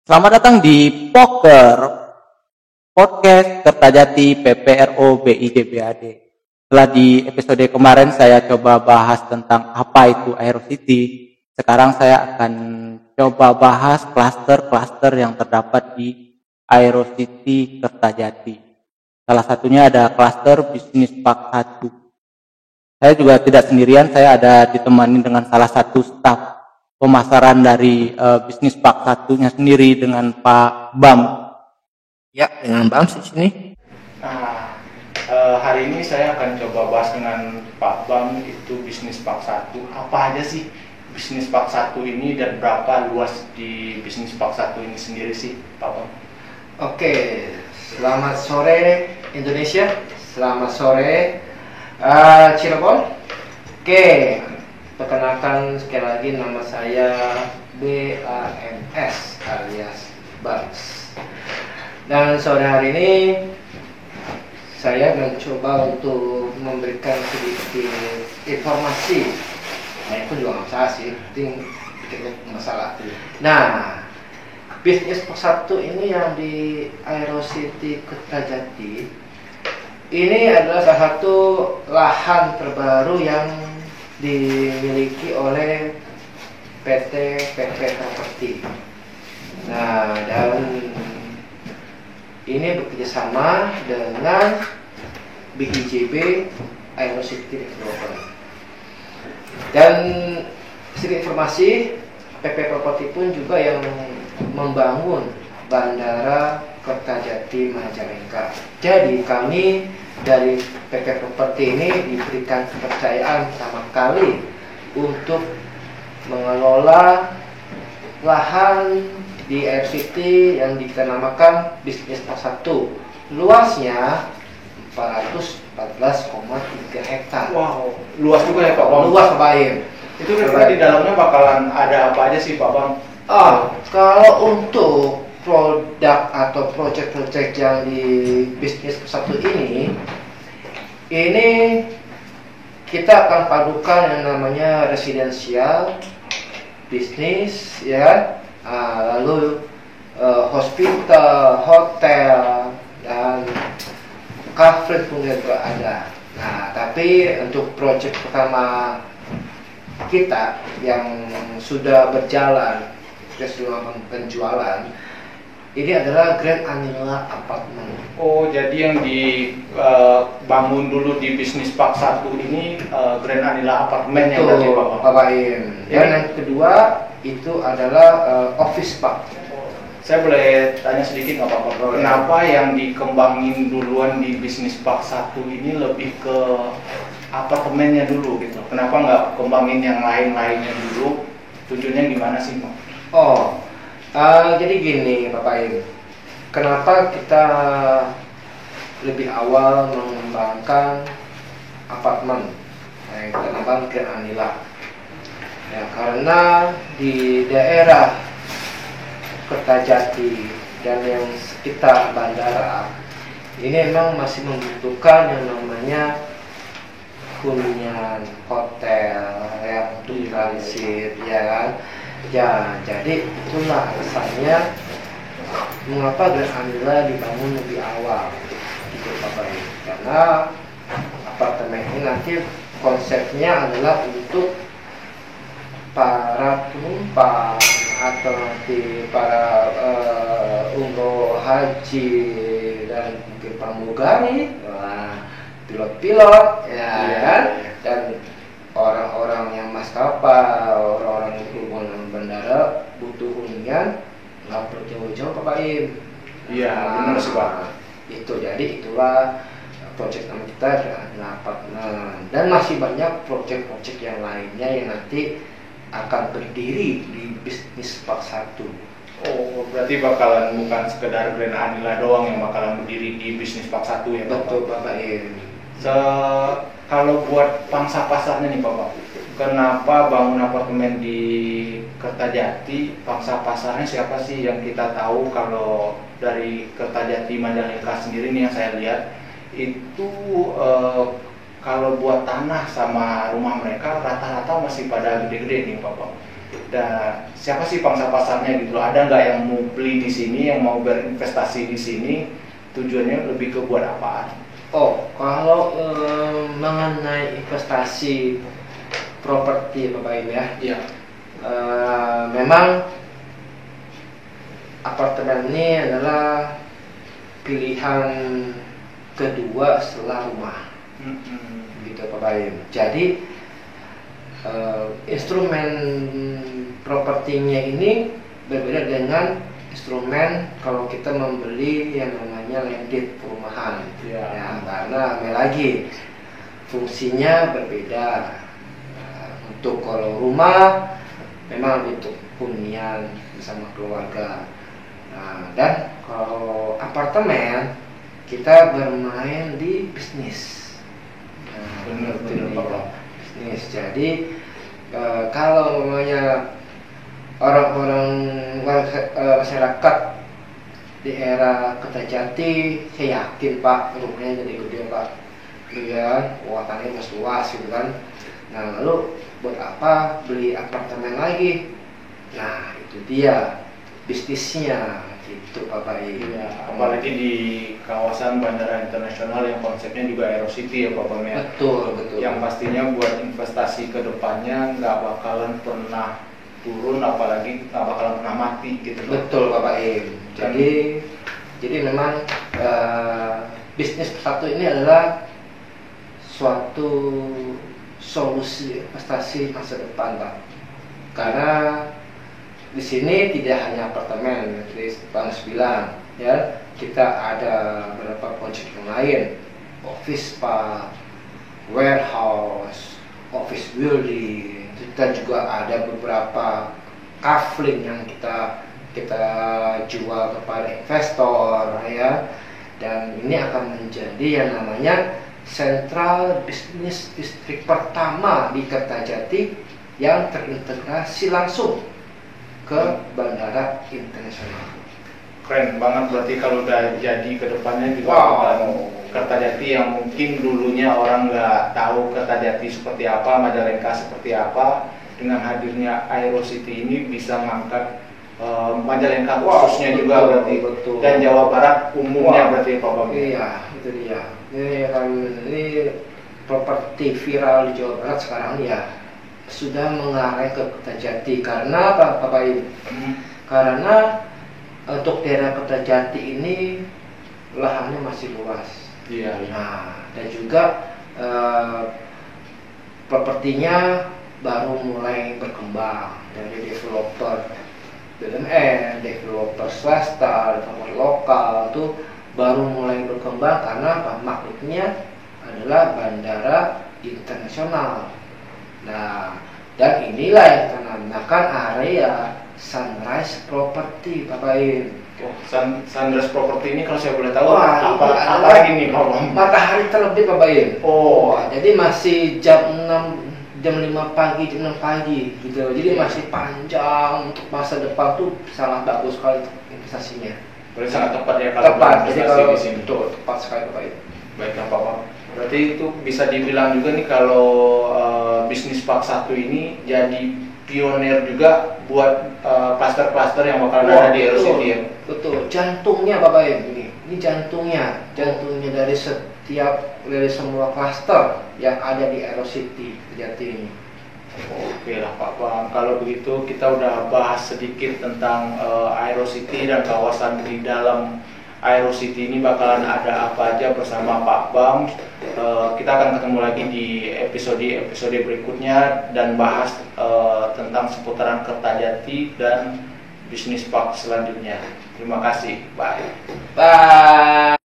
Selamat datang di Poker Podcast Kertajati PPRO BIDBAD. Setelah di episode kemarin saya coba bahas tentang apa itu Aerocity, sekarang saya akan coba bahas klaster-klaster yang terdapat di Aerocity Kertajati. Salah satunya ada klaster bisnis Park 1. Saya juga tidak sendirian, saya ada ditemani dengan salah satu staf pemasaran dari bisnis Park 1-nya sendiri dengan Pak Bam. Ya, dengan Bam di sini. Nah, hari ini saya akan coba bahas dengan Pak Bam itu bisnis Park 1. Apa aja sih bisnis Park 1 ini dan berapa luas di bisnis Park 1 ini sendiri sih, Pak Bam? Oke, selamat sore Indonesia, selamat sore Cirebon. Oke, perkenalkan sekali lagi, nama saya BAMS alias Bams. Dan sore hari ini saya mencoba untuk memberikan sedikit informasi. Nah, itu juga nggak masalah sih, penting sedikit masalah. Nah, bisnis persatu ini yang di Aerocity Kertajati ini adalah salah satu lahan terbaru yang dimiliki oleh PT PP Property. Nah, dan ini bekerjasama dengan BIJB Aerocity Developer. Dan sedikit informasi, PP Property pun juga yang membangun Bandara Kertajati Majalengka. Jadi kami dari PP Property ini diberikan kepercayaan pertama kali untuk mengelola lahan di Aerocity yang kita namakan bisnis Park 1. Luasnya 414,3 hektar. Wow, luas juga ya Pak Bam? Luas Baim. Itu berarti di dalamnya bakalan ada apa aja sih Pak Bam? Kalau untuk produk atau proyek-proyek yang di bisnis satu ini kita akan padukan yang namanya residensial, bisnis, ya, lalu hospital, hotel, dan cafe pun juga ada. Nah, tapi untuk proyek pertama kita yang sudah berjalan keseluruhan penjualan ini adalah Grand Anila Apartment. Oh, jadi yang dibangun dulu di bisnis Park 1 ini Grand Anila Apartment yang tadi Pak Bam? Dan yang kedua itu adalah Office Park. Saya boleh tanya sedikit nggak Pak Bam? Kenapa yang dikembangin duluan di bisnis Park 1 ini lebih ke apartemennya dulu gitu? Kenapa nggak kembangin yang lain-lainnya dulu? Tujuannya gimana sih Pak? Jadi gini Bapak Im, kenapa kita lebih awal mengembangkan apartemen yang kita namakan Grand Anila? Ya, karena di daerah Kertajati dan yang sekitar bandara ini memang masih membutuhkan yang namanya hunian, hotel, ya, untuk transit, ya kan? Ya, jadi itulah alasannya mengapa Grand Anila dibangun lebih awal, gitu Bapak Ibu. Karena apartemen ini nanti konsepnya adalah untuk para penumpang atau nanti para umroh, haji, dan mungkin pramugari, pilot-pilot, ya kan? Dan orang-orang yang maskapai, orang-orang yang hubungan bandara butuh hunian, nggak perlu jauh-jauh Pak Im. Iya, benar sih Pak. Itu jadi itulah proyek nama kita adalah apartemen, dan masih banyak proyek-proyek yang lainnya yang nanti akan berdiri di bisnis Park 1. Oh, berarti bakalan bukan sekedar Grand Anila doang yang bakalan berdiri di bisnis Park 1 ya Pak? Betul Bapak Im. Kalau buat pangsa pasarnya nih Bapak, kenapa bangun apartemen di Kertajati? Pangsa pasarnya siapa sih? Yang kita tahu kalau dari Kertajati Majalengka sendiri nih yang saya lihat itu kalau buat tanah sama rumah mereka rata-rata masih pada gede-gede nih Bapak. Dan siapa sih pangsa pasarnya gitu loh? Ada nggak yang mau beli di sini, yang mau berinvestasi di sini? Tujuannya lebih ke buat apaan? Oh, kalau mengenai investasi properti Bapak Ibu ya, Iya. memang apartemen ini adalah pilihan kedua setelah rumah, gitu Bapak Ibu. Jadi instrumen propertinya ini berbeda dengan instrumen kalau kita membeli yang namanya landed perumahan. Ya, karena lagi fungsinya berbeda. Untuk kalau rumah memang untuk hunian bersama keluarga. Nah, dan kalau apartemen kita bermain di bisnis. Benar Bisnis. Jadi kalau namanya orang-orang masyarakat di era Kertajati, saya yakin Pak rumahnya jadi gede Pak, ya, watannya luas gitu kan. Nah lalu buat apa beli apartemen lagi? Nah itu dia bisnisnya gitu Bapak Ibu. Iya, apalagi di kawasan bandara internasional yang konsepnya juga Aerocity ya Pak Bang ya. Betul. Yang pastinya buat investasi ke depannya nggak bakalan pernah turun, apalagi nggak bakalan pernah mati gitu. Betul Bapak Ibu. Jadi memang bisnis satu ini adalah suatu solusi investasi masa depan Pak. Karena di sini tidak hanya apartemen, seperti Bang bilang, ya, kita ada beberapa konsep yang lain, office Pak, warehouse, office building. Kita juga ada beberapa kafling yang kita jual kepada investor, ya. Dan ini akan menjadi yang namanya Central Business District pertama di Kertajati yang terintegrasi langsung ke bandara internasional. Keren banget, berarti kalau udah jadi kedepannya juga Kertajati yang mungkin dulunya orang nggak tahu Kertajati seperti apa, Majalengka seperti apa, dengan hadirnya Aerocity ini bisa ngangkat Majalengka khususnya juga berarti, dan Jawa Barat umumnya berarti Pak Bang. Iya, itu dia. Ini properti viral di Jawa Barat sekarang ya sudah mengarah ke Kertajati. Karena apa Bapak Ibu? Karena untuk daerah Kertajati ini lahannya masih luas. Iya. Nah, dan juga propertinya baru mulai berkembang dari developer BUMN, developer swasta, developer lokal tuh baru mulai berkembang karena apa? Magnetnya adalah bandara internasional. Nah, dan inilah yang dinamakan area Sunrise Property, Bapak Ibu. Oh, Sunrise Property ini kalau saya boleh tahu Wah, apa lagi nih Pak Bang? Matahari terbit, Bapak Ibu. Oh, jadi masih jam 5 pagi, jam 6 pagi gitu. Jadi masih panjang untuk masa depan tuh sangat bagus sekali investasinya. berarti sangat tepat ya kalau Tepat, jadi investasi kalau di sini. betul, tepat sekali Bapak Ibu. Baiklah Pak Bang. Berarti itu bisa dibilang juga nih kalau bisnis Park 1 ini jadi pionir juga buat klaster-klaster yang bakal ada di Aerocity ya. Betul, jantungnya Bapak Ibu ini jantungnya dari semua klaster yang ada di Aerocity Kertajati ini. Oke lah Pak Bang, kalau begitu kita udah bahas sedikit tentang Aerocity dan kawasan di dalam Aerocity ini bakalan ada apa aja bersama Pak Bang. Kita akan ketemu lagi di episode berikutnya dan bahas tentang seputaran Kertajati dan bisnis park selanjutnya. Terima kasih, bye. Bye.